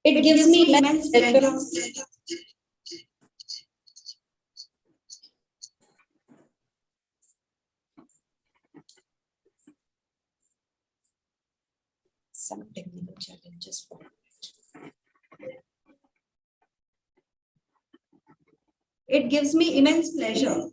It gives me immense pleasure. Some technical challenges for it. It gives me immense pleasure.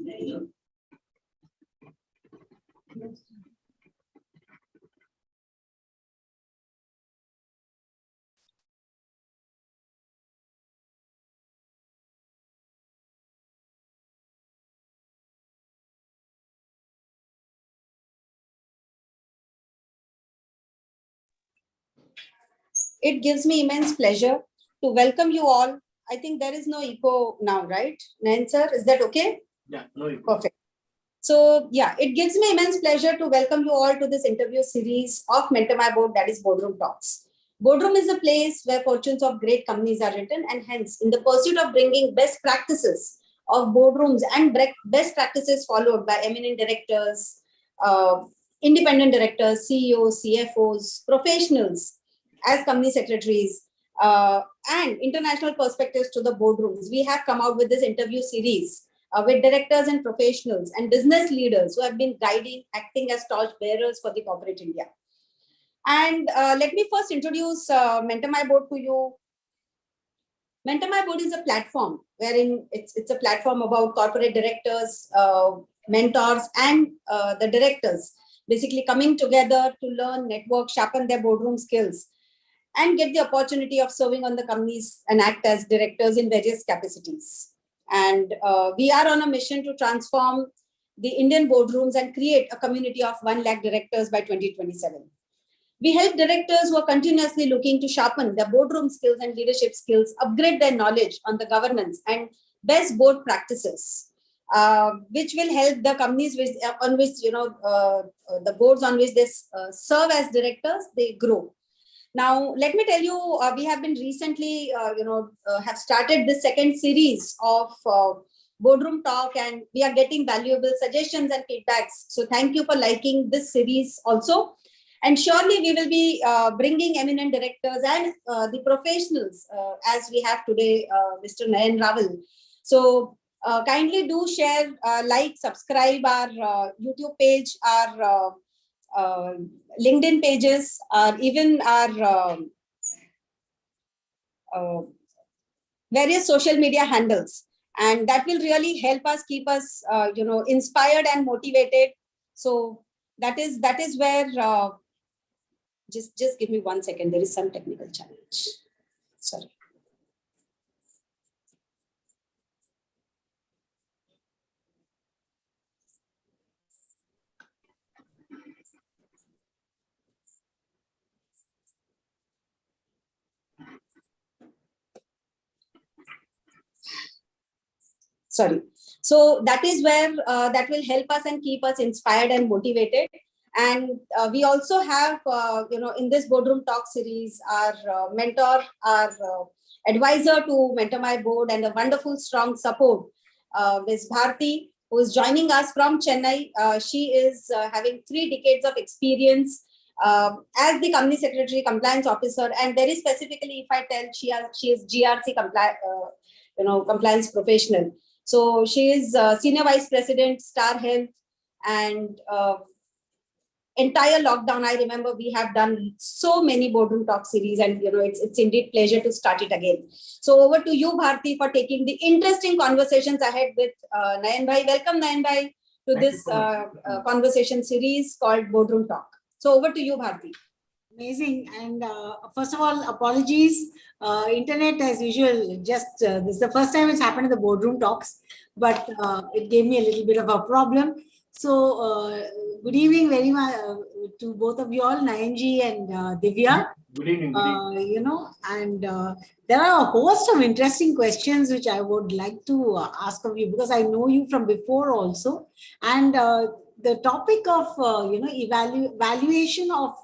It gives me immense pleasure to welcome you all. I think there is no echo now, right? Nayan sir, is that okay? Yeah, no echo. Perfect. So yeah, it gives me immense pleasure to welcome you all to this interview series of Mentor My Board, that is Boardroom Talks. Boardroom is a place where fortunes of great companies are written, and hence in the pursuit of bringing best practices of boardrooms and best practices followed by eminent directors, independent directors, CEOs, CFOs, professionals as company secretaries, and international perspectives to the boardrooms. We have come out with this interview series with directors and professionals and business leaders who have been guiding, acting as torch bearers for the corporate India. And let me first introduce Mentor My Board to you. Mentor My Board is a platform wherein it's a platform about corporate directors, mentors, and the directors basically coming together to learn, network, sharpen their boardroom skills, and get the opportunity of serving on the companies and act as directors in various capacities. And we are on a mission to transform the Indian boardrooms and create a community of 1 lakh directors by 2027. We help directors who are continuously looking to sharpen their boardroom skills and leadership skills, upgrade their knowledge on the governance and best board practices, which will help the companies on which, the boards on which they serve as directors, they grow. Now, let me tell you, we have been recently, have started this second series of Boardroom Talk, and we are getting valuable suggestions and feedbacks. So thank you for liking this series also. And surely we will be bringing eminent directors and the professionals as we have today, Mr. Nayan Raval. So kindly do share, like, subscribe our YouTube page, our LinkedIn pages, or even our various social media handles, and that will really help us keep us inspired and motivated. So that is where just give me 1 second, there is some technical challenge, sorry. Sorry. So that is where that will help us and keep us inspired and motivated. And we also have, in this Boardroom Talk series, our mentor, our advisor to Mentor My Board, and a wonderful, strong support, Ms. Bharti, who is joining us from Chennai. She is having 3 decades of experience as the company secretary, compliance officer, and very specifically, if I tell, she is GRC compliance professional. So she is Senior Vice President, Star Health, and entire lockdown, I remember we have done so many Boardroom Talk series, and it's indeed pleasure to start it again. So over to you, Bharti, for taking the interesting conversations ahead with Nayan Bhai. Welcome, Nayan Bhai, to this conversation series called Boardroom Talk. So over to you, Bharti. Amazing. And first of all, apologies. Internet, as usual, just this is the first time it's happened in the Boardroom Talks, but it gave me a little bit of a problem. So good evening very much to both of you all, Nayanji and Divya. Good evening. Good evening. And there are a host of interesting questions which I would like to ask of you, because I know you from before also. And the topic of evaluation of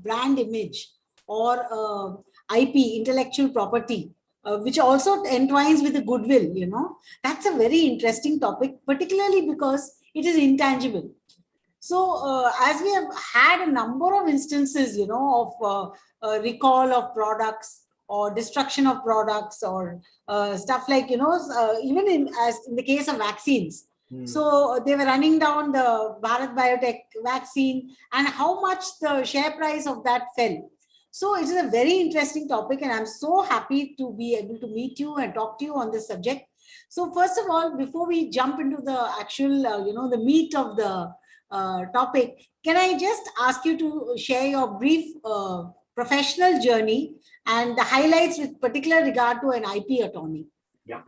brand image or IP, intellectual property, which also entwines with the goodwill, that's a very interesting topic, particularly because it is intangible. So as we have had a number of instances, of recall of products, or destruction of products, or stuff like, even as in the case of vaccines. So they were running down the Bharat Biotech vaccine and how much the share price of that fell. So it is a very interesting topic, and I'm so happy to be able to meet you and talk to you on this subject. So first of all, before we jump into the actual, the meat of the topic, can I just ask you to share your brief professional journey and the highlights with particular regard to an IP attorney? Yeah.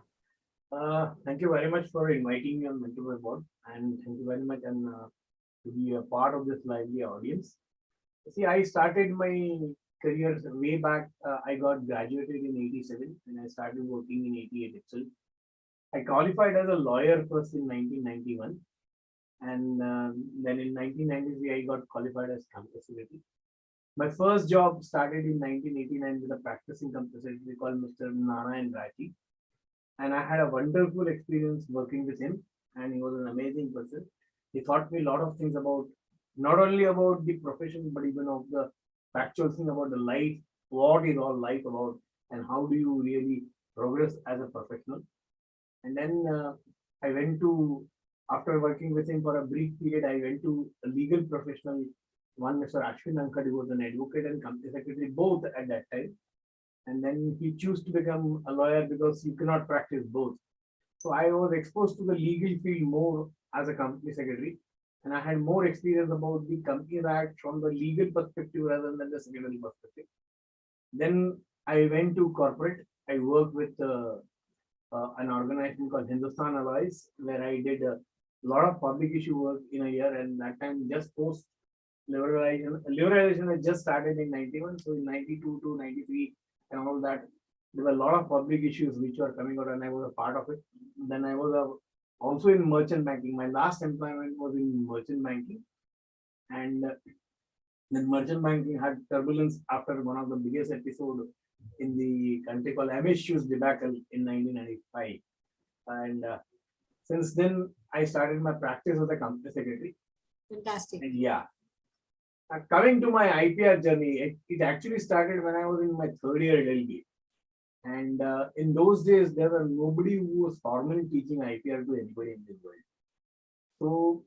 Thank you very much for inviting me on Mentor Board, and thank you very much to be a part of this lively audience. See, I started my career way back. I got graduated in 87 and I started working in 88 itself. I qualified as a lawyer first in 1991, and then in 1993 I got qualified as campus secretary. My first job started in 1989 with a practicing campus secretary called Mr. Narayan Raji, and I had a wonderful experience working with him, and he was an amazing person. He taught me a lot of things about not only about the profession but even of the factual thing about the life, what is all life about, and how do you really progress as a professional. And then I went to, after working with him for a brief period, I went to a legal professional, one Mr. Ashwin Ankad, who was an advocate and company secretary, both at that time. And then he chose to become a lawyer because you cannot practice both. So I was exposed to the legal field more as a company secretary, and I had more experience about the Companies Act from the legal perspective rather than the secretary perspective. Then I went to corporate. I worked with an organization called Hindustan Allies, where I did a lot of public issue work in a year, and that time just post liberalization had just started in 91. So in 92 to 93 and all that, there were a lot of public issues which were coming out, and I was a part of it. Then I was also in merchant banking. My last employment was in merchant banking, and then merchant banking had turbulence after one of the biggest episodes in the country called MS Shoes debacle in 1995. And since then, I started my practice as a company secretary. Fantastic. And yeah, coming to my IPR journey, it actually started when I was in my third year LLB. And in those days, there were nobody who was formally teaching IPR to anybody in this world. So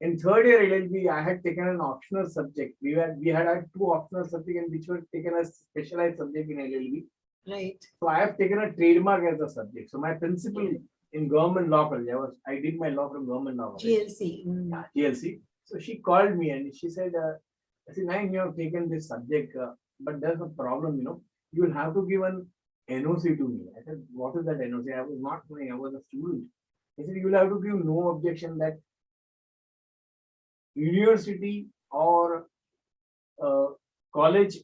in third year LLB, I had taken an optional subject. We had two optional subjects, and which were taken as specialized subject in LLB. Right. So I have taken a trademark as a subject. So my principal in government law college, I did my law from government law college. GLC. Yeah, GLC. So she called me and she said, I said, Nine, you have taken this subject, but there's a problem, you will have to give an NOC to me. I said, what is that NOC? I was not knowing, I was a student. He said, you will have to give no objection that university or college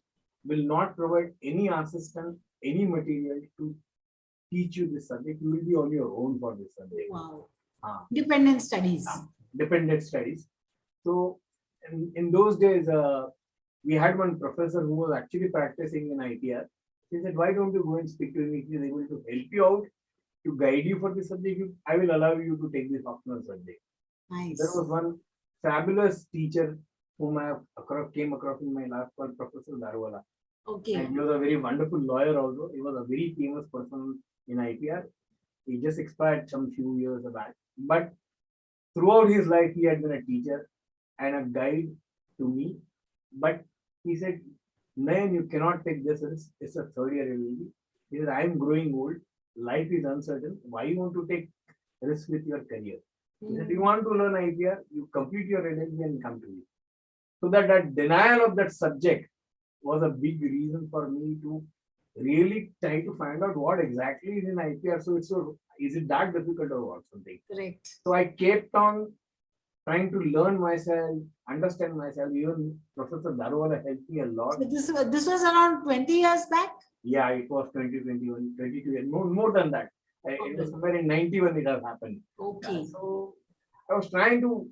will not provide any assistance, any material to teach you this subject. You will be on your own for this subject. Wow. Dependent studies. Dependent studies. So in those days, we had one professor who was actually practicing in ITR. He said, why don't you go and speak to him? If he is able to help you out, to guide you for this subject, I will allow you to take this optional subject. Nice. There was one fabulous teacher whom I came across in my life called Professor Darwala. Okay. And he was a very wonderful lawyer also. He was a very famous person in IPR. He just expired some few years back. But throughout his life, he had been a teacher and a guide to me. But he said, Nayan, you cannot take this risk. It's a third year LLB. He said, I am growing old. Life is uncertain. Why you want to take risk with your career? He said, you want to learn IPR, you complete your LLB and come to me. So that denial of that subject was a big reason for me to really try to find out what exactly is in IPR. So is it that difficult or what something? Correct. So I kept on trying to learn myself, understand myself. Even Professor Darwala helped me a lot. So this was around 20 years back? Yeah, it was 2021, 22 years, more than that. It was somewhere in 91 it has happened. Okay. So I was trying to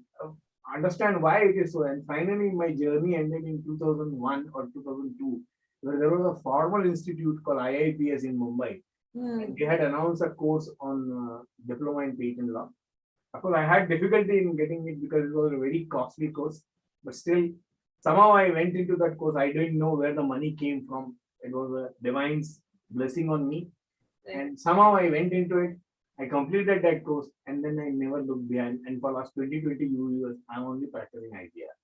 understand why it is so. And finally, my journey ended in 2001 or 2002, where there was a formal institute called IIPS in Mumbai. And they had announced a course on diploma in patent law. Of course, I had difficulty in getting it because it was a very costly course. But still, somehow I went into that course. I didn't know where the money came from. It was a divine's blessing on me. Right. And somehow I went into it. I completed that course and then I never looked behind. And for last 20 years, I'm only practicing IPR.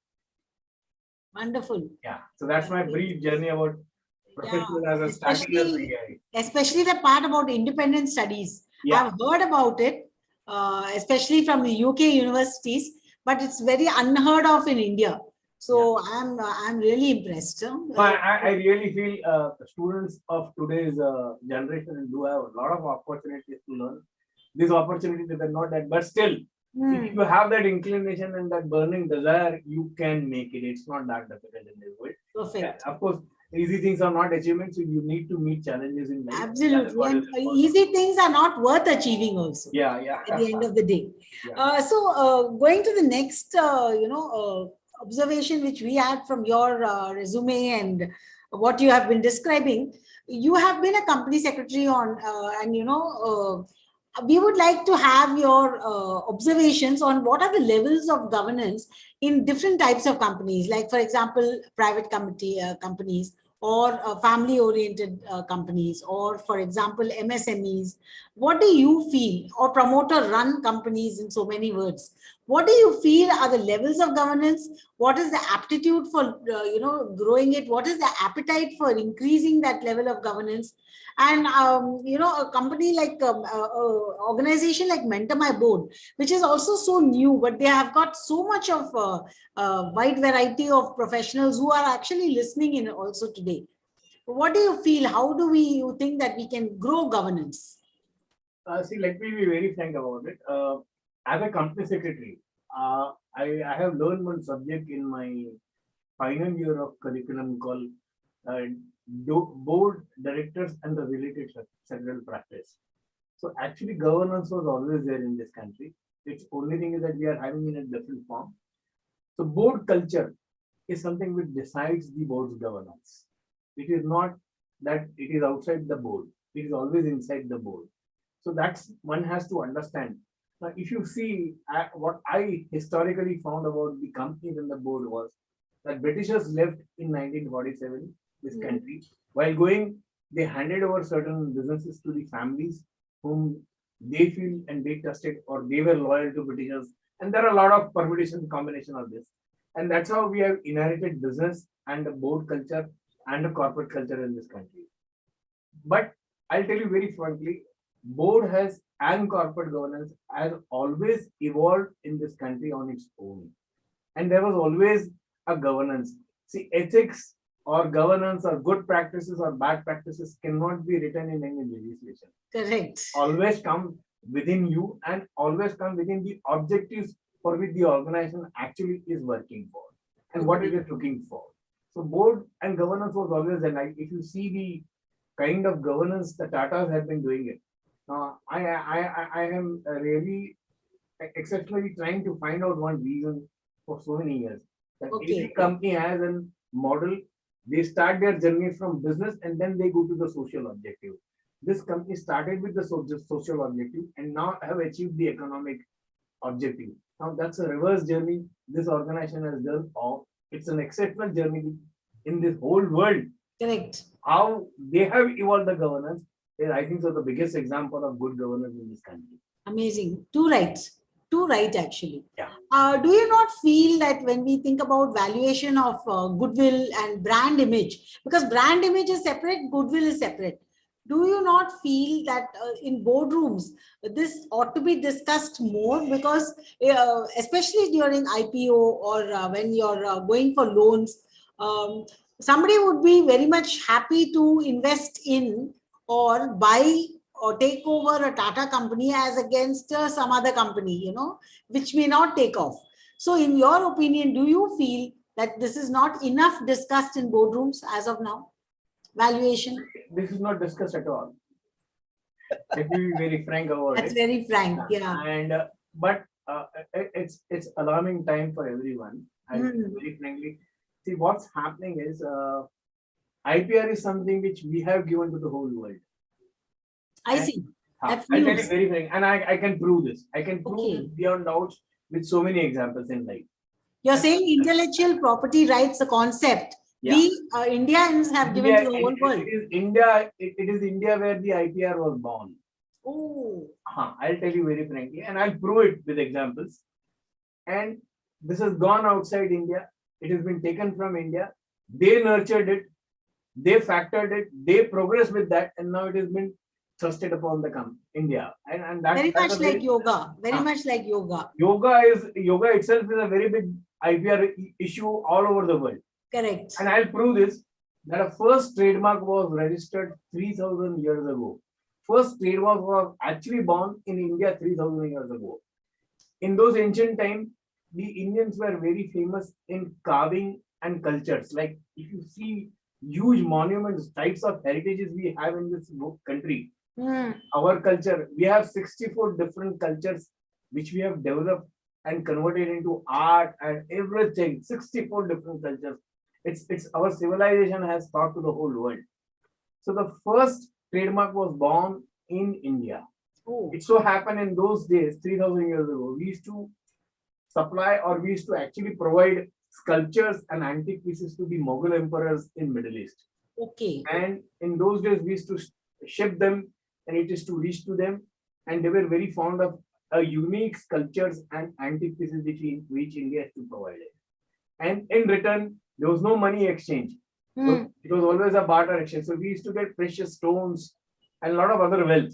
Wonderful. Yeah. So that's my brief journey about professional as a starting as Especially the part about independent studies. Yeah. I've heard about it, especially from the UK universities, but it's very unheard of in India. So I'm really impressed. I really feel students of today's generation do have a lot of opportunities to learn. These opportunities are not that, but still, if you have that inclination and that burning desire, you can make it. It's not that difficult in this way. Perfect. Of course, easy things are not achievements, so you need to meet challenges in life. Absolutely. And easy things are not worth achieving also. Yeah. At the end of the day. Yeah. Going to the next, observation which we had from your resume and what you have been describing, you have been a company secretary on, we would like to have your observations on what are the levels of governance in different types of companies, like for example, private companies or family oriented companies, or for example, MSMEs. What do you feel, or promoter run companies in so many words? What do you feel are the levels of governance? What is the aptitude for, growing it? What is the appetite for increasing that level of governance? And, a company like, organization like Mentor My Board, which is also so new, but they have got so much of wide variety of professionals who are actually listening in also today. What do you feel? How do you think that we can grow governance? See, let me be very frank about it. As a company secretary, I have learned one subject in my final year of curriculum called board directors and the related sectoral practice. So actually governance was always there in this country. Its only thing is that we are having in a different form. So board culture is something which decides the board's governance. It is not that it is outside the board. It is always inside the board. So that's one has to understand. Now, if you see what I historically found about the companies and the board was that Britishers left in 1947 this country. While going, they handed over certain businesses to the families whom they feel and they trusted or they were loyal to Britishers. And there are a lot of permutation combination of this. And that's how we have inherited business and a board culture and a corporate culture in this country. But I'll tell you very frankly, board has and corporate governance has always evolved in this country on its own. And there was always a governance. See, ethics or governance or good practices or bad practices cannot be written in any legislation. Correct. Always come within you and always come within the objectives for which the organization actually is working for and what it is looking for. So board and governance was always there. Like if you see the kind of governance the Tatas have been doing it, I am really exceptionally trying to find out one reason for so many years that every company has a model. They start their journey from business and then they go to the social objective. This company started with the social objective and now have achieved the economic objective. Now that's a reverse journey this organization has done. It's an exceptional journey in this whole world. Correct. How they have evolved the governance is, I think, so the biggest example of good governance in this country. Amazing. Too right actually. Yeah. Do you not feel that when we think about valuation of goodwill and brand image, because brand image is separate, goodwill is separate, do you not feel that in boardrooms this ought to be discussed more? Because especially during IPO or when you're going for loans, somebody would be very much happy to invest in or buy or take over a Tata company as against some other company, which may not take off. So in your opinion, do you feel that this is not enough discussed in boardrooms as of now? Valuation? This is not discussed at all. Let me be very frank about That's very frank, yeah. And but it's alarming time for everyone. And very frankly, see what's happening is IPR is something which we have given to the whole world. I see. I'll tell you very frank, and I can prove this. I can prove this beyond doubts with so many examples in life. You're saying intellectual property rights, the concept Yeah. we Indians have given to the whole world. It is India. It is India where the IPR was born. Oh, I'll tell you very frankly, and I'll prove it with examples. And this has gone outside India. It has been taken from India. They nurtured it. They factored it. They progressed with that, and now it has been thrusted upon the India. And that's very much a like yoga. Very Huh. much like yoga. Yoga itself is a very big IPR issue all over the world. Correct. And I'll prove this, that a first trademark was registered 3,000 years ago. First trademark was actually born in India 3,000 years ago. In those ancient times, the Indians were very famous in carving and cultures. Like if you see huge monuments, types of heritages we have in this country, our culture, we have 64 different cultures which we have developed and converted into art and everything. 64 different cultures. It's our civilization has taught to the whole world. So the first trademark was born in India. Oh, It so happened in those days, 3,000 years ago, we used to supply or we used to actually provide sculptures and antique pieces to the Mughal emperors in Middle East. okay. And in those days, we used to ship them and it is to reach to them. And they were very fond of unique sculptures and antique pieces which India has to provide it. And in return, there was no money exchange. It was always a barter exchange. So we used to get precious stones and a lot of other wealth.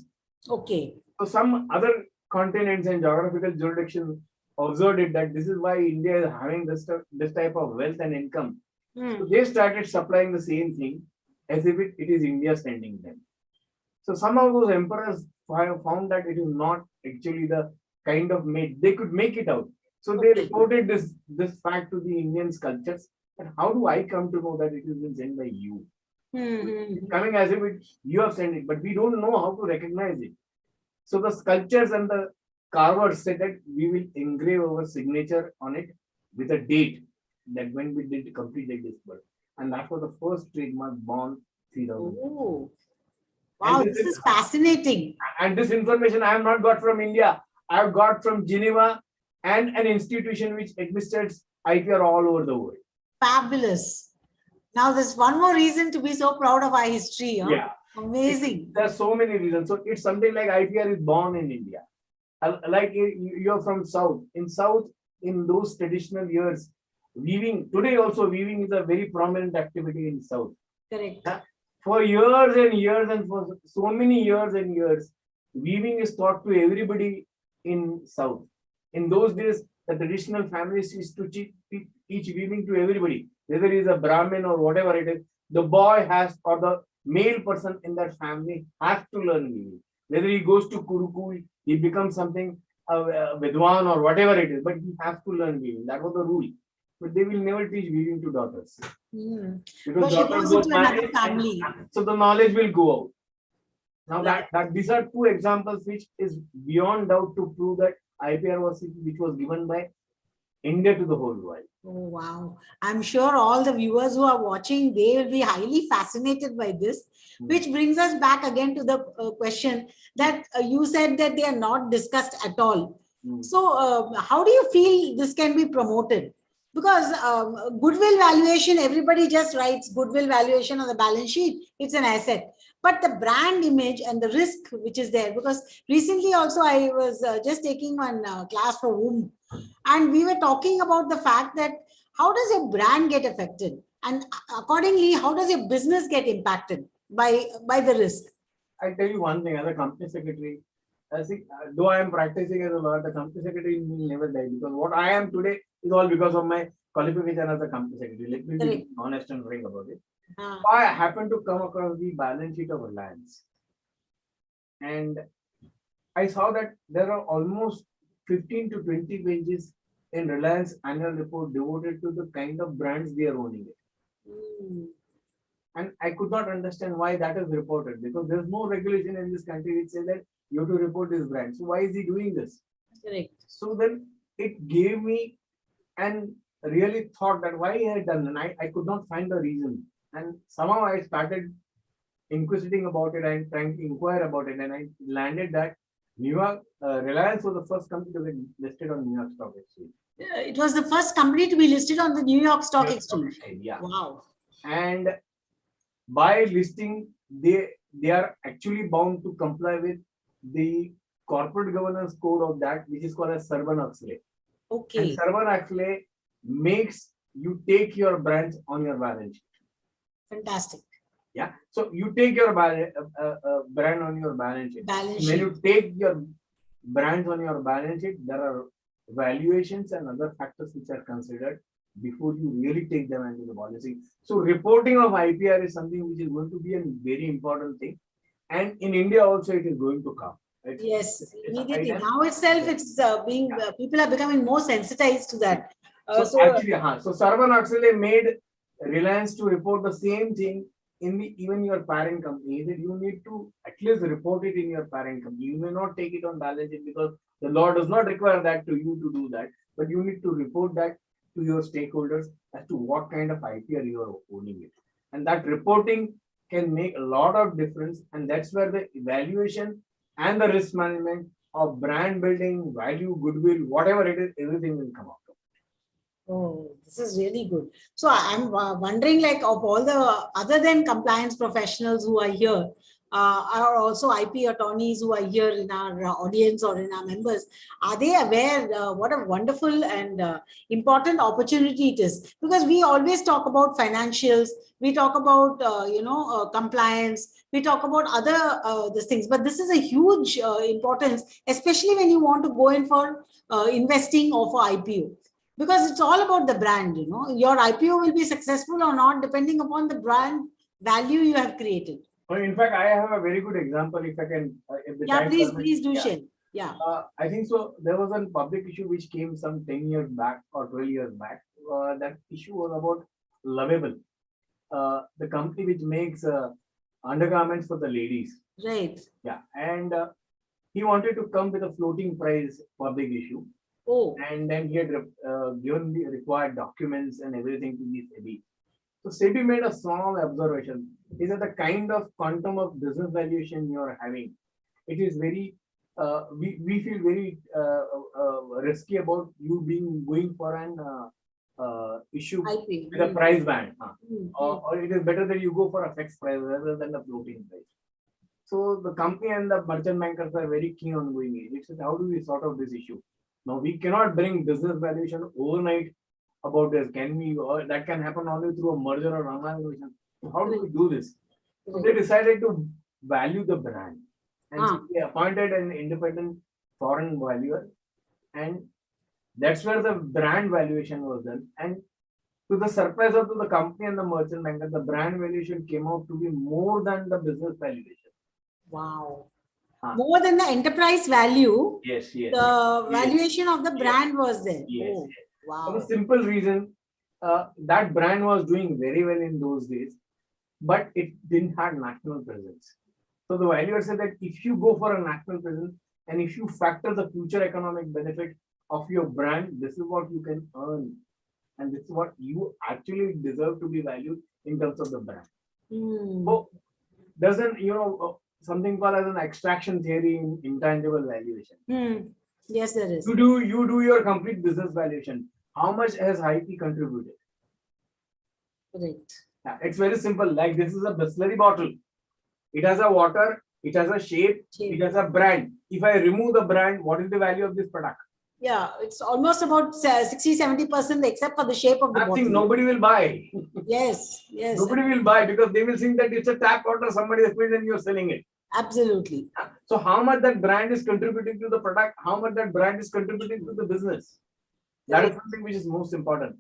Okay. So some other continents and geographical jurisdictions observed it that this is why India is having this type of wealth and income. So they started supplying the same thing as if it is India sending them. So some of those emperors found that it is not actually the kind of made they could make it out. So they reported this fact to the Indian sculptors. But how do I come to know that it has been sent by you? It's coming as if you have sent it, but we don't know how to recognize it. So the sculptures and the carvers said that we will engrave our signature on it with a date that when we did completed this work. And that was the first trademark born 3,000. Oh, wow, this is fascinating. And this information I have not got from India. I have got from Geneva and an institution which administers IPR all over the world. Fabulous. Now, there's one more reason to be so proud of our history. Huh? Yeah. Amazing. There are so many reasons. So it's something like IPR is born in India. Like you're from South. In South, in those traditional years, weaving, today also weaving is a very prominent activity in South. Correct. For years and years and for so many years and years, weaving is taught to everybody in South. In those days, the traditional families used to teach weaving to everybody, whether he's a Brahmin or whatever it is. The boy has, or the male person in that family has to learn weaving. Whether he goes to Kurukul, he becomes something, Vidwan or whatever it is, but he has to learn weaving. That was the rule. But they will never teach weaving to daughters. Because she goes into another family. So the knowledge will go out. Now that these are two examples which is beyond doubt to prove that IPR which was given by India to the whole world. Oh, wow. I'm sure all the viewers who are watching, they will be highly fascinated by this, which brings us back again to the question that you said that they are not discussed at all. So how do you feel this can be promoted? Because goodwill valuation, everybody just writes goodwill valuation on the balance sheet. It's an asset. But the brand image and the risk which is there, because recently also I was just taking one class for women, and we were talking about the fact that how does your brand get affected? And accordingly, how does your business get impacted by the risk? I'll tell you one thing, as a company secretary, though I am practicing as a lawyer, the company secretary will never die, because what I am today is all because of my qualification as a company secretary. Let me be honest and frank about it. I happened to come across the balance sheet of Reliance, and I saw that there are almost 15 to 20 pages in Reliance annual report devoted to the kind of brands they are owning it. And I could not understand why that is reported, because there's no regulation in this country which says that you have to report this brand. So why is he doing this? Correct. So then it gave me and really thought that why he had done, and I could not find the reason. And somehow I started inquisiting about it and trying to inquire about it, and I landed that New York Reliance was the first company to get listed on New York Stock Exchange. It was the first company to be listed on the New York Stock Exchange. Yeah. Wow. and by listing, they are actually bound to comply with the corporate governance code of that, which is called as Sarban-Oxley. And Okay. Sarban-Oxley makes you take your brands on your balance sheet. Fantastic. Yeah. So you take your brand on your balance sheet. Balance When sheet. you take your brands on your balance sheet, there are valuations and other factors which are considered before you really take them into the policy. So reporting of IPR is something which is going to be a very important thing. And in India also it is going to come. Yes, It's a immediately. high time. Now itself, it's being people are becoming more sensitized to that. So actually, so Sarban-Oxley made Reliance to report the same thing in the even your parent company. That you need to at least report it in your parent company. You may not take it on balance sheet because the law does not require that to you to do that, but you need to report that to your stakeholders as to what kind of IPR you are owning it. And that reporting can make a lot of difference, and that's where the evaluation and the risk management of brand building, value, goodwill, whatever it is, everything will come out. Oh, this is really good. So I'm wondering, like, of all the other than compliance professionals who are here, are also IP attorneys who are here in our audience or in our members, are they aware what a wonderful and important opportunity it is? Because we always talk about financials, we talk about compliance, we talk about other these things, but this is a huge importance, especially when you want to go in for investing or for IPO. Because it's all about the brand, your IPO will be successful or not depending upon the brand value you have created. In fact, I have a very good example. If I can, if the time Please, permits. please do share. Yeah. I think so. There was a public issue which came some 10 years back or 12 years back. That issue was about Lovable, the company which makes undergarments for the ladies. Right. Yeah, and he wanted to come with a floating price public issue. Oh. And then he had given the required documents and everything to the SEBI. So SEBI made a small observation. Is that the kind of quantum of business valuation you are having? It is very, we feel very risky about you going for an issue with a price band. Or it is better that you go for a fixed price rather than a floating price. So the company and the merchant bankers are very keen on going in. It says, how do we sort out this issue? Now, we cannot bring business valuation overnight about this. Can we, or that can happen only through a merger or amalgamation. So how do we do this? So they decided to value the brand. And so they appointed an independent foreign valuer. And that's where the brand valuation was done. And to the surprise of the company and the merchant banker, the brand valuation came out to be more than the business valuation. Wow. More than the enterprise value, yes, the valuation of the brand was there. Yes, wow. For the simple reason, that brand was doing very well in those days, but it didn't have national presence. So the valuer said that if you go for a national presence and if you factor the future economic benefit of your brand, this is what you can earn. And this is what you actually deserve to be valued in terms of the brand. So doesn't, something called as an extraction theory in intangible valuation. Yes, there is. You do your complete business valuation. How much has IP contributed? Right. Yeah, it's very simple. Like this is a Bisleri bottle. It has a water, it has a shape, it has a brand. If I remove the brand, what is the value of this product? Yeah, it's almost about 60-70% except for the shape of the bottle. I think nobody will buy. Yes. Nobody will buy because they will think that it's a tap water somebody has made and you're selling it. Absolutely. So how much that brand is contributing to the product, how much that brand is contributing to the business. That is something which is most important.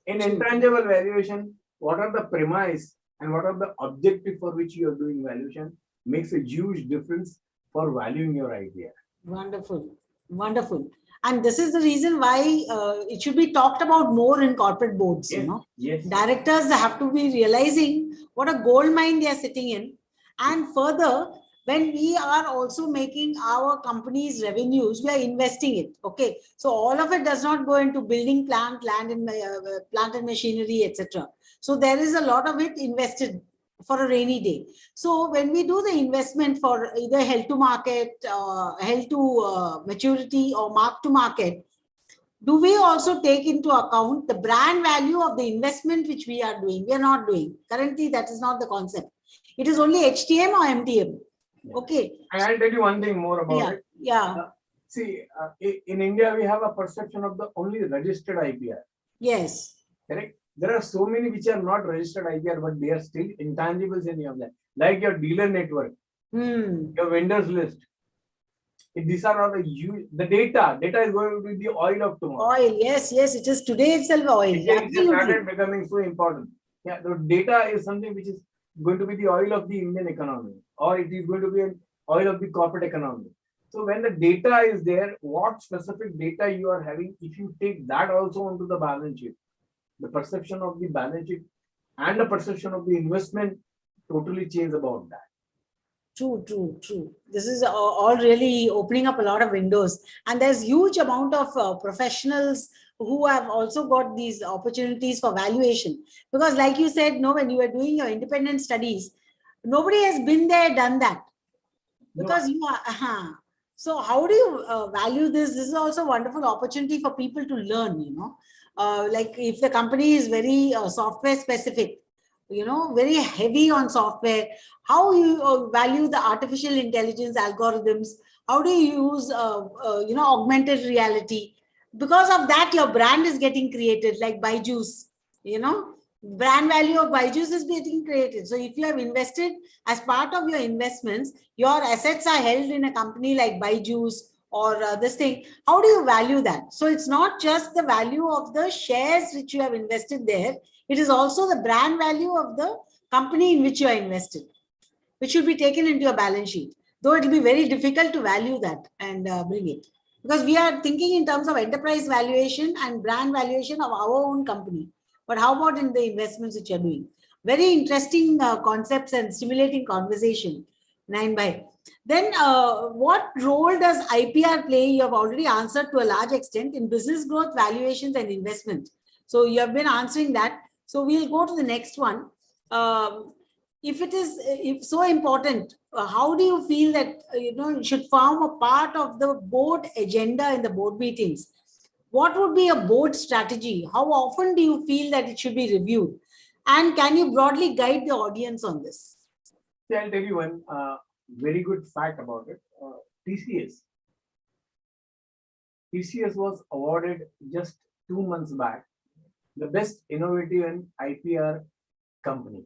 In intangible valuation, what are the premise and what are the objective for which you are doing valuation makes a huge difference for valuing your idea. Wonderful. And this is the reason why it should be talked about more in corporate boards. Yes. Directors have to be realizing what a gold mine they are sitting in. And further, when we are also making our company's revenues, we are investing it. Okay. So all of it does not go into building plant and machinery, etc. So there is a lot of it invested for a rainy day. So when we do the investment for either held to market, held to maturity or mark to market, do we also take into account the brand value of the investment which we are doing? We are not doing. Currently, that is not the concept. It is only HTM or MTM. Yeah. Okay. I'll tell you one thing more about Yeah. it. Yeah. See, in India, we have a perception of the only registered IPR. Yes. Correct? There are so many which are not registered IPR, but they are still intangibles in your life, like your dealer network, your vendors list. These are all the data. Data is going to be the oil of tomorrow. Oil, yes, yes, it is today itself oil. It started becoming so important. Yeah, the data is something which is going to be the oil of the Indian economy, or it is going to be an oil of the corporate economy. So when the data is there, what specific data you are having, if you take that also onto the balance sheet, the perception of the balance sheet and the perception of the investment totally change about that. True, true, true. This is all really opening up a lot of windows, and there's huge amount of professionals who have also got these opportunities for valuation. Because, like you said, no, when you are doing your independent studies, nobody has been there, done that. Because you are. So, how do you value this? This is also a wonderful opportunity for people to learn. Like if the company is very software specific, very heavy on software, how you value the artificial intelligence algorithms, how do you use augmented reality? Because of that, your brand is getting created, like Byju's. Brand value of Byju's is getting created. So if you have invested, as part of your investments, your assets are held in a company like Byju's or this thing. How do you value that? So it's not just the value of the shares which you have invested there, it is also the brand value of the company in which you are invested, which should be taken into your balance sheet. Though it will be very difficult to value that and bring it. Because we are thinking in terms of enterprise valuation and brand valuation of our own company. But how about in the investments which you are doing? Very interesting concepts and stimulating conversation. 9 by. Then what role does IPR play? You have already answered to a large extent in business growth, valuations and investment. So you have been answering that. So we'll go to the next one. If it is so important, how do you feel that it should form a part of the board agenda in the board meetings? What would be a board strategy? How often do you feel that it should be reviewed? And can you broadly guide the audience on this? See, I'll tell you one very good fact about it. TCS was awarded just 2 months back the best innovative and IPR company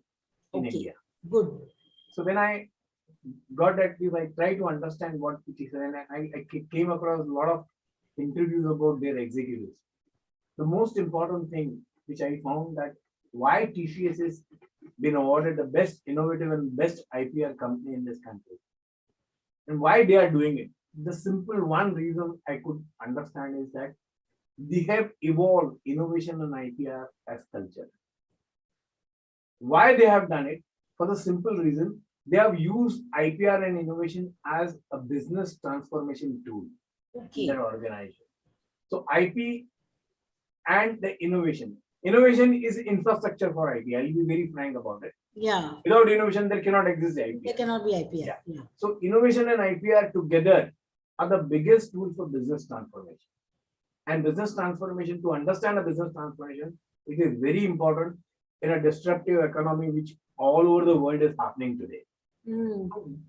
in India. Good. So when I got that, I tried to understand what it is, and I came across a lot of interviews about their executives. The most important thing which I found that why TCS has been awarded the best innovative and best IPR company in this country, and why they are doing it. The simple one reason I could understand is that they have evolved innovation and IPR as culture. Why they have done it? For the simple reason, they have used IPR and innovation as a business transformation tool in their organization. So IP and the innovation. Innovation is infrastructure for IP. I'll be very frank about it. Yeah. Without innovation, there cannot exist IPR. There cannot be IPR. Yeah. So innovation and IPR together are the biggest tool for business transformation. And business transformation, to understand a business transformation, it is very important in a disruptive economy which all over the world is happening today.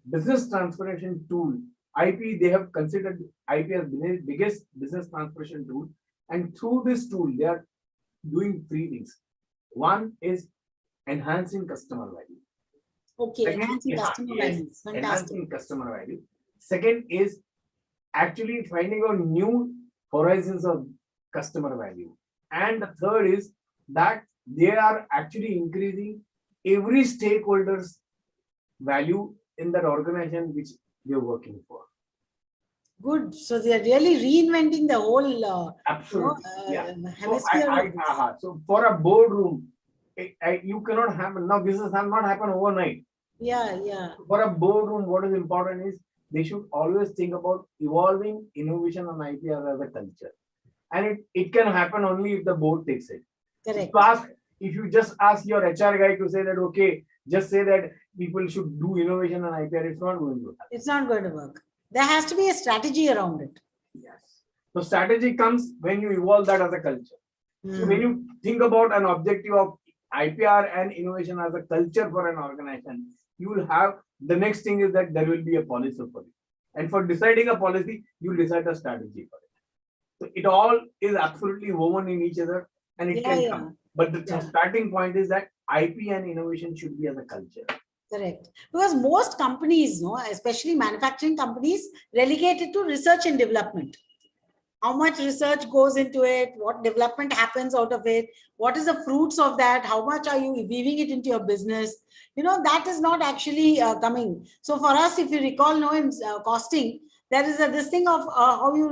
Business transformation tool, IP, they have considered IP as the biggest business transformation tool. And through this tool, they are doing 3 things. One is enhancing customer value. Okay, enhancing customer value. Fantastic. Enhancing customer value. Second is actually finding out new horizons of customer value. And the third is that they are actually increasing every stakeholder's value in that organization which they're working for. Good. So they are really reinventing the whole absolutely hemisphere. So for a boardroom, you cannot happen now. This has not happened overnight. Yeah. For a boardroom, what is important is they should always think about evolving innovation on IPR as a culture, and it can happen only if the board takes it. Correct. If you just ask your HR guy to say that, okay, just say that people should do innovation on IPR, it's not going to happen. It's not going to work. There has to be a strategy around it. Yes. So strategy comes when you evolve that as a culture. So when you think about an objective of IPR and innovation as a culture for an organization, you will have the next thing is that there will be a policy for it. And for deciding a policy, you will decide a strategy for it. So it all is absolutely woven in each other and it can come. But the starting point is that IP and innovation should be as a culture. Correct. Because most companies, no, especially manufacturing companies, relegate it to research and development. How much research goes into it, what development happens out of it, what is the fruits of that, how much are you weaving it into your business, that is not actually coming. So for us, if you recall, in costing, there is this thing of how you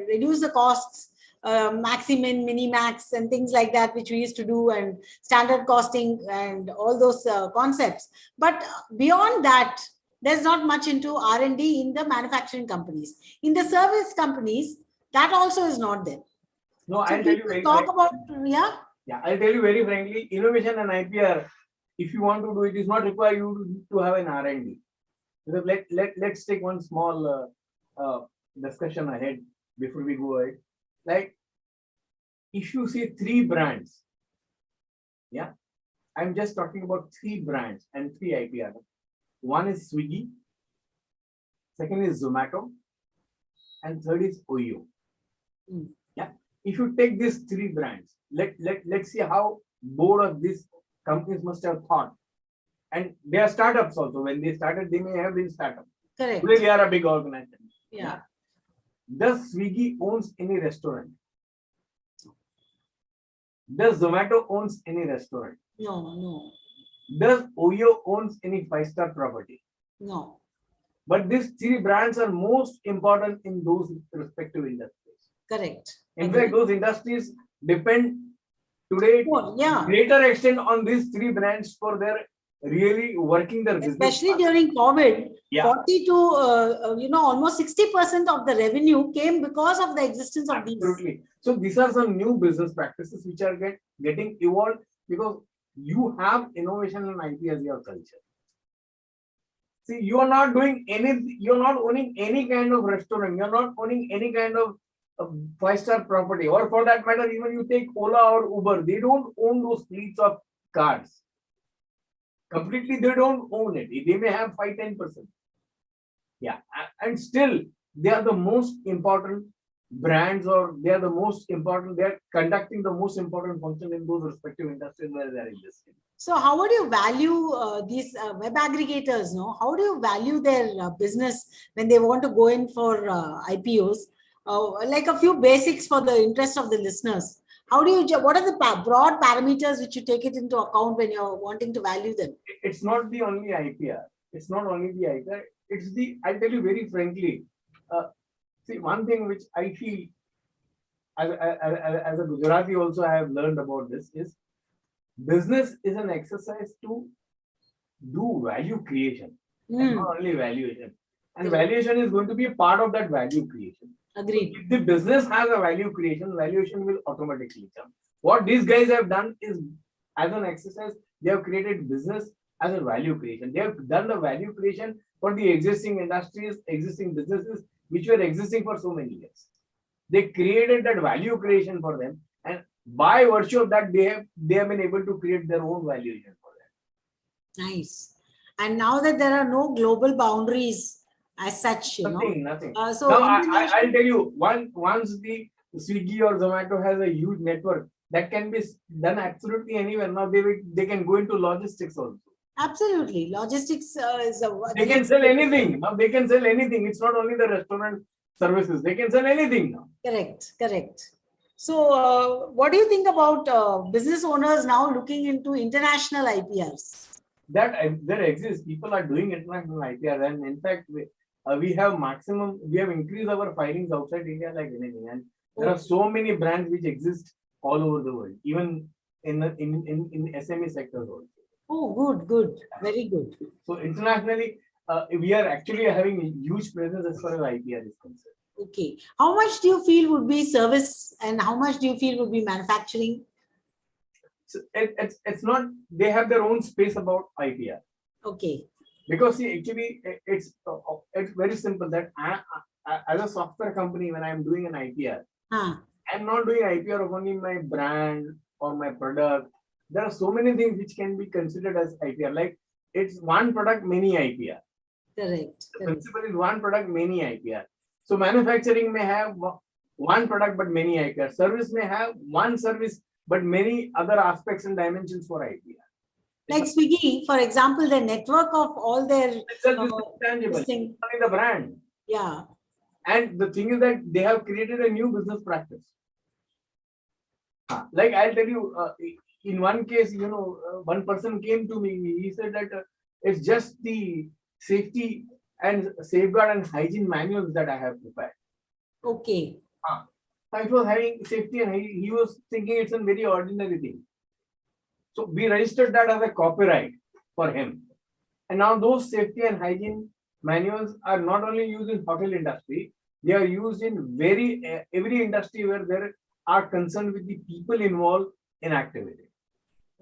reduce the costs, maximin, minimax, and things like that, which we used to do, and standard costing and all those concepts. But beyond that, there's not much into R&D in the manufacturing companies. In the service companies, that also is not there. No, so I'll tell you very I'll tell you very frankly, innovation and IPR, if you want to do it, is not require you to have an R&D. Let's take one small discussion ahead before we go ahead. Like, if you see 3 brands, I'm just talking about 3 brands and 3 IPR. One is Swiggy, second is Zomato, and third is Oyo. If you take these 3 brands, let's see how board of these companies must have thought. And they are startups also. When they started, they may have been startups. Correct. Today they are a big organization. Yeah. Does Swiggy owns any restaurant? Does Zomato owns any restaurant? No. Does Oyo owns any 5-star property? No. But these 3 brands are most important in those respective industries. Correct. In fact, those industries depend today greater extent on these 3 brands for their really working their business. Especially during COVID, 40 to almost 60% of the revenue came because of the existence of these. Absolutely. So these are some new business practices which are getting evolved because you have innovation and IP as your culture. See, you are not doing anything, you're not owning any kind of restaurant, you're not owning any kind of 5-star property, or for that matter, even you take Ola or Uber, they don't own those fleets of cars. Completely, they don't own it. They may have 5-10%. And still, they are the most important brands, or they are the most important, they are conducting the most important function in those respective industries where they are existing. So how would you value these web aggregators? How do you value their business when they want to go in for IPOs? Like a few basics for the interest of the listeners. What are the broad parameters which you take it into account when you're wanting to value them? It's not the only IPR. It's not only the IPR. It's the, I'll tell you very frankly, see, one thing which I feel as a Gujarati also I have learned about this is business is an exercise to do value creation and not only valuation. And valuation is going to be a part of that value creation. Agreed. If the business has a value creation, valuation will automatically come. What these guys have done is, as an exercise, they have created business as a value creation. They have done the value creation for the existing industries, existing businesses, which were existing for so many years. They created that value creation for them, and by virtue of that, they have been able to create their own valuation for them. Nice. And now that there are no global boundaries as such, nothing. So now I'll tell you, once the Swiggy or Zomato has a huge network that can be done absolutely anywhere. Now they can go into logistics also. Absolutely, logistics is a. They can sell anything. Now they can sell anything. It's not only the restaurant services. They can sell anything now. Correct. So, what do you think about business owners now looking into international IPRs? That there exists. People are doing international IPR, and in fact, we have increased our filings outside India like anything, and there are so many brands which exist all over the world, even in SME sectors also. Oh, good, very good. So internationally, we are actually having a huge presence as far as IPR is concerned. Okay, how much do you feel would be service, and how much do you feel would be manufacturing? So it's not. They have their own space about IPR. Okay. Because see, actually, it's very simple that as a software company, when I'm doing an IPR, Huh. I'm not doing IPR of only my brand or my product. There are so many things which can be considered as IPR. Like it's one product, many IPR. Correct. The Correct. principle is one product, many IPR. So manufacturing may have one product but many IPR. Service may have one service but many other aspects and dimensions for IPR. Like Swiggy, for example, the network of all their Itself is tangible. this thing. Only the brand. Yeah. And the thing is that they have created a new business practice. Like I'll tell you, in one case, one person came to me. He said that it's just the safety and safeguard and hygiene manuals that I have prepared. Okay. I was having safety and he was thinking it's a very ordinary thing. So we registered that as a copyright for him. And now those safety and hygiene manuals are not only used in hotel industry, they are used in every industry where there are concerned with the people involved in activity.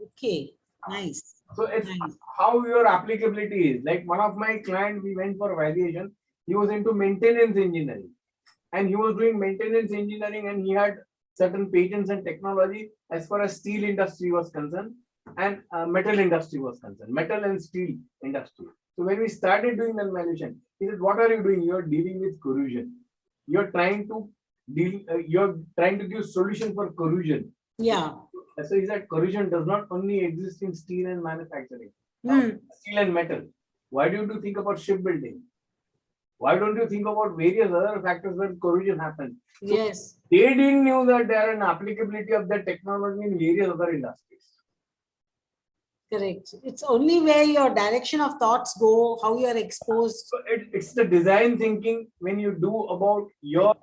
Okay. Nice. So it's Nice. how your applicability is. Like one of my clients, we went for valuation. He was into maintenance engineering, and he was doing maintenance engineering, and he had certain patents and technology as far as steel industry was concerned and metal industry was concerned, metal and steel industry. So when we started doing the valuation, he said, "What are you doing? You are dealing with corrosion. You're trying to give solution for corrosion." Yeah. So he said corrosion does not only exist in steel and manufacturing, Hmm. steel and metal. Why don't you think about shipbuilding? Why don't you think about various other factors where corrosion happens? So Yes. they didn't know that there are an applicability of that technology in various other industries. Correct. It's only where your direction of thoughts go, how you're exposed. So it's the design thinking when you do about your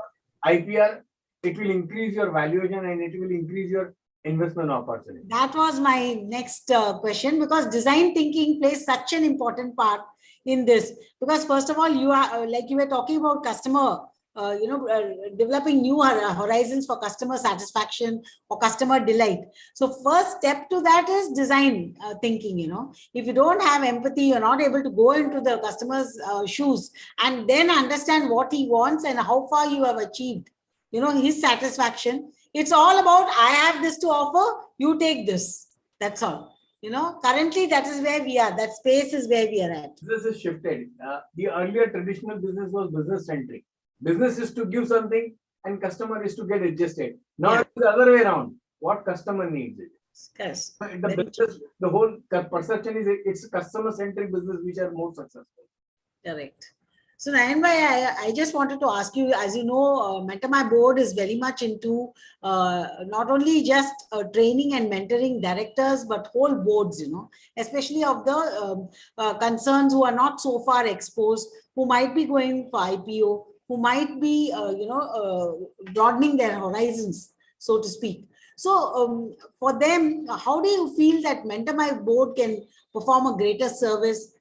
IPR, it will increase your valuation and it will increase your investment opportunity. That was my next question, because design thinking plays such an important part in this. Because first of all, you are like you were talking about customer, developing new horizons for customer satisfaction or customer delight. So first step to that is design thinking. If you don't have empathy, you're not able to go into the customer's shoes and then understand what he wants and how far you have achieved, his satisfaction. It's all about, I have this to offer, you take this. That's all. Currently that is where we are. That space is where we are at. This is shifted. The earlier traditional business was business centric. Business is to give something and customer is to get adjusted. Now Yeah. it's the other way around. What customer needs it. Yes. The whole perception is it's customer centric business which are more successful. Correct. So Nayan, I just wanted to ask you, as you know, My Board is very much into not only just training and mentoring directors, but whole boards, especially of the concerns who are not so far exposed, who might be going for IPO, who might be, broadening their horizons, so to speak. So for them, how do you feel that My Board can perform a greater service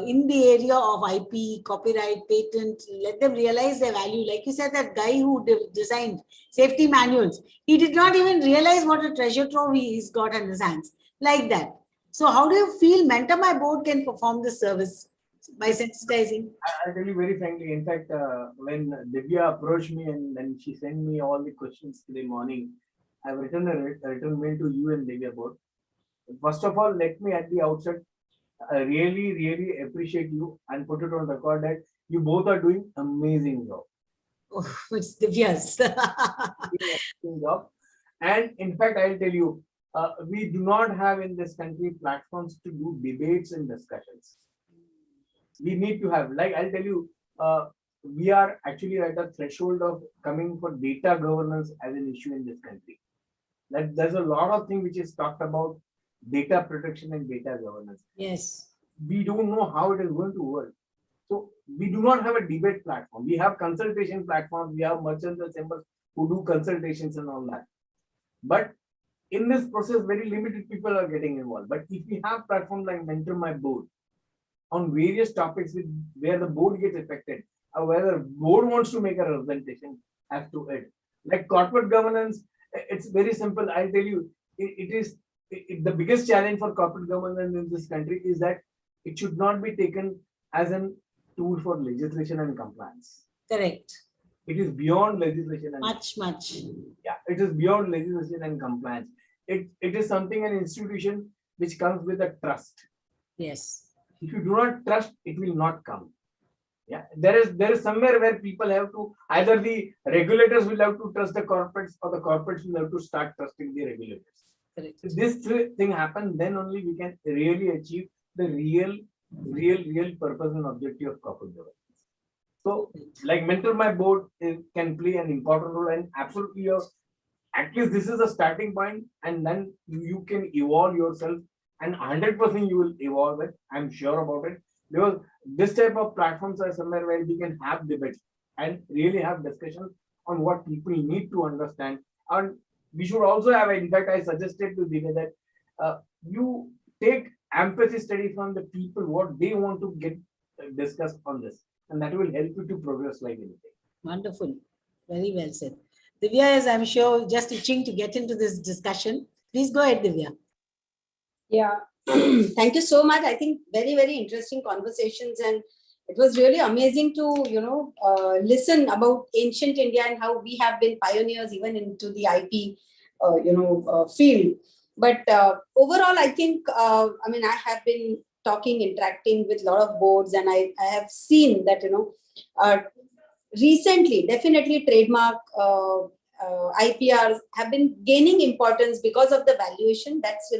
in the area of IP, copyright, patent, let them realize their value? Like you said, that guy who designed safety manuals, he did not even realize what a treasure trove he's got in his hands, like that. So how do you feel My Board can perform this service by sensitizing? I'll tell you very frankly. In fact, when Divya approached me and then she sent me all the questions today morning, I've written a written mail to you and Divya both. First of all, let me at the outset I really, really appreciate you and put it on record that you both are doing amazing job. Oh, it's Divya's. Amazing job. And in fact, I'll tell you, we do not have in this country platforms to do debates and discussions. We need to have, like I'll tell you, we are actually at a threshold of coming for data governance as an issue in this country. Like there's a lot of things which is talked about data protection and data governance. Yes. We don't know how it is going to work. So we do not have a debate platform. We have consultation platforms. We have merchants and symbols who do consultations and all that. But in this process, very limited people are getting involved. But if we have platforms like Mentor My Board on various topics where the board gets affected, or whether board wants to make a representation as to it, like corporate governance, it's very simple. I'll tell you, the biggest challenge for corporate governance in this country is that it should not be taken as a tool for legislation and compliance. Correct. It is beyond legislation and Much. yeah, it is beyond legislation and compliance. It is something, an institution which comes with a trust. Yes. If you do not trust, it will not come. Yeah, there is somewhere where people have to, either the regulators will have to trust the corporates, or the corporates will have to start trusting the regulators. Correct. If this thing happens, then only we can really achieve the real purpose and objective of corporate governance. So, like Mentor My Board can play an important role, and absolutely, at least this is a starting point, and then you can evolve yourself, and 100% you will evolve it. I'm sure about it, because this type of platforms are somewhere where we can have debates and really have discussions on what people need to understand. And we should also have, in fact, I suggested to Divya that you take empathy study from the people, what they want to get discussed on this, and that will help you to progress like anything. Wonderful. Very well said. Divya is, I'm sure, just itching to get into this discussion. Please go ahead, Divya. Yeah. Thank you so much. I think very interesting conversations, and it was really amazing to listen about ancient India and how we have been pioneers even into the IP field. But overall, I think I have been interacting with a lot of boards, and I have seen that recently, definitely trademark IPRs have been gaining importance because of the valuation. That's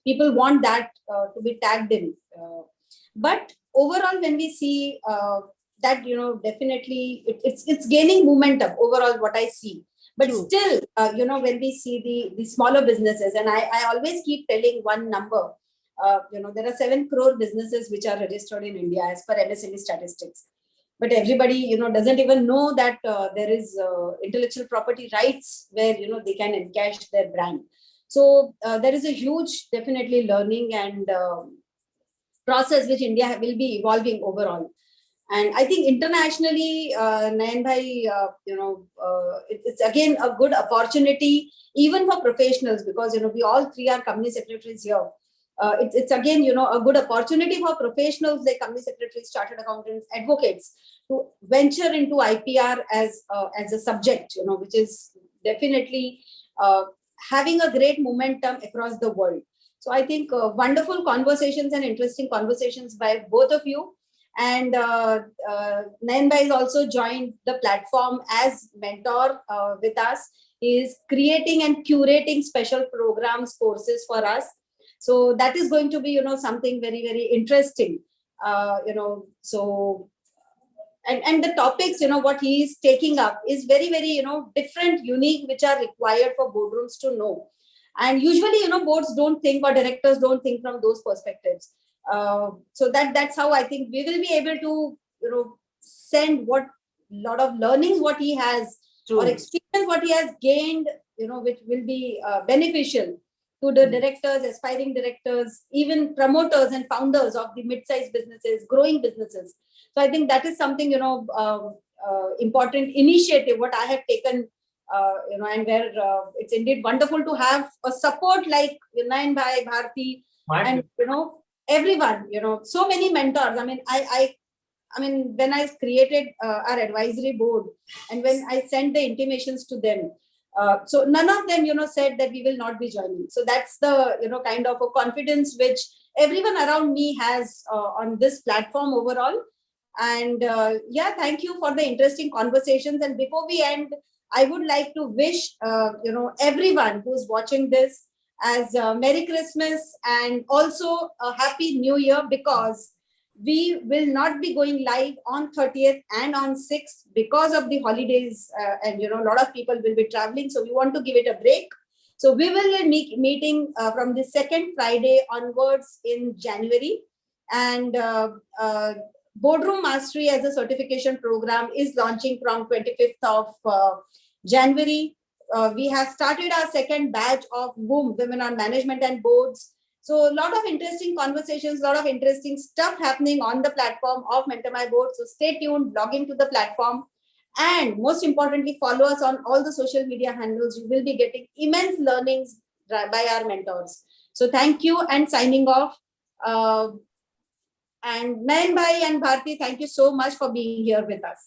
people want that to be tagged in. But overall, when we see that definitely it's gaining momentum overall. What I see, but True. still, when we see the smaller businesses, and I always keep telling one number. There are 7 crore businesses which are registered in India as per MSME statistics. But everybody, doesn't even know that there is intellectual property rights where, they can encash their brand. So there is a huge, definitely learning and process which India will be evolving overall. And I think internationally, Nayan bhai, it's again a good opportunity even for professionals, because we all three are company secretaries here. It's again a good opportunity for professionals like company secretaries, chartered accountants, advocates to venture into IPR as a subject, which is definitely having a great momentum across the world. So I think wonderful conversations and interesting conversations by both of you. And Nayan bhai has also joined the platform as mentor with us. He is creating and curating special programs, courses for us. So that is going to be, something very interesting. So and the topics, what he is taking up is very different, unique, which are required for boardrooms to know. And usually, boards don't think, or directors don't think from those perspectives. So that's how I think we will be able to, send what lot of learnings what he has, True. or experience what he has gained, which will be beneficial to the directors, aspiring directors, even promoters and founders of the mid-sized businesses, growing businesses. So I think that is something, important initiative what I have taken, and where it's indeed wonderful to have a support like Nayan bhai, Bharti, and everyone, so many mentors. I mean, when I created our advisory board, and when I sent the intimations to them, so none of them, said that we will not be joining. So that's the, kind of a confidence which everyone around me has on this platform overall. And thank you for the interesting conversations. And before we end, I would like to wish, everyone who's watching this as Merry Christmas and also a Happy New Year, because we will not be going live on 30th and on 6th because of the holidays, and a lot of people will be traveling, so we want to give it a break. So we will be meeting from the second Friday onwards in January. And Boardroom Mastery as a certification program is launching from 25th of January. We have started our second batch of WOM, Women on Management and Boards. So a lot of interesting conversations, a lot of interesting stuff happening on the platform of Mentor My Board. So stay tuned, log into the platform, and most importantly, follow us on all the social media handles. You will be getting immense learnings by our mentors. So thank you, and signing off. And Nayan bhai and Bharti, thank you so much for being here with us.